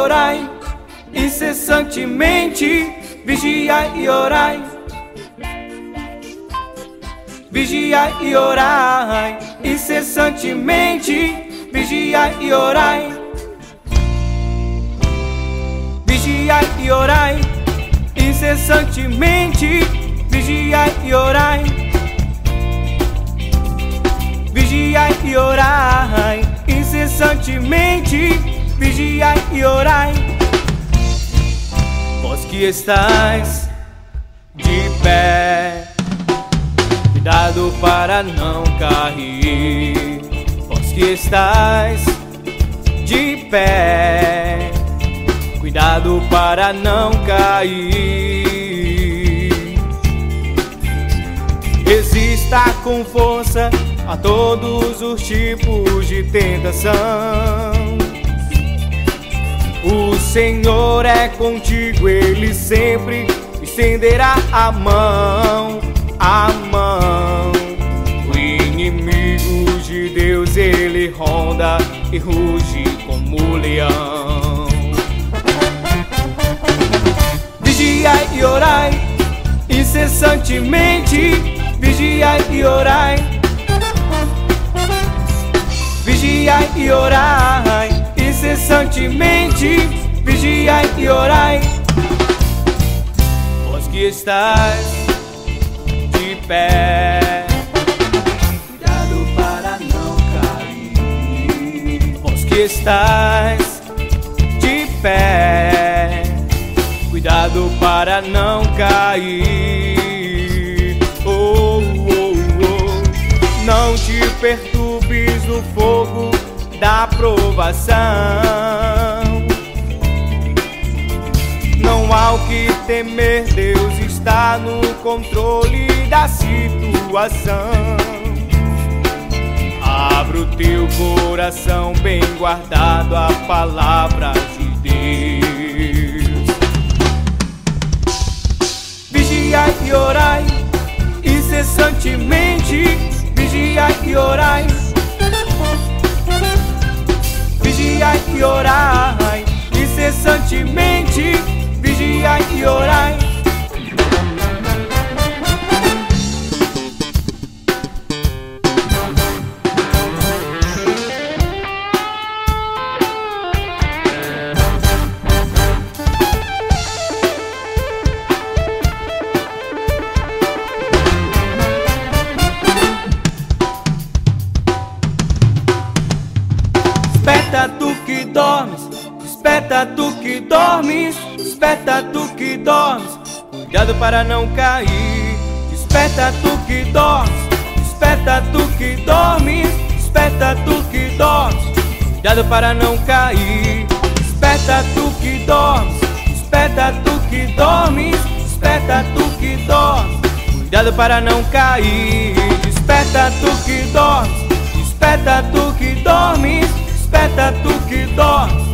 orai, incessantemente, vigiai e orai. Vigiai e orai, incessantemente, vigiai e orai. Vigiai e orai, incessantemente, vigiai e orai. Vigiai e orai, incessantemente, vigiai e orai. Vós que estais de pé, cuidado para não cair. Vós que estais de pé, cuidado para não cair. Resista com força a todos os tipos de tentação. O Senhor é contigo, Ele sempre estenderá a mão. O inimigo de Deus, ele ronda e ruge como leão. Vigiai e orai, incessantemente, vigiai e orai. Vigiai e orai, incessantemente, vigiai e orai. Vós que estais de pé, cuidado para não cair. Vós que estais de pé, cuidado para não cair. Não te perturbes no fogo da provação. Não há o que temer, Deus está no controle da situação. Abra o teu coração bem guardado à palavra de Deus. Vigiai e orai, incessantemente, vigiai e orai. Vigiai e orai, incessantemente, vigiai e orai. Desperta tu que dormes, desperta tu que dormes, desperta tu que dormes, cuidado para não cair. Desperta tu que dormes, desperta tu que dormes, desperta tu que dormes, cuidado para não cair. Desperta tu que dormes, desperta tu que dormes, desperta tu que dormes, cuidado para não cair. Desperta tu que dormes, desperta tu que dormes, desperta tu que dormes,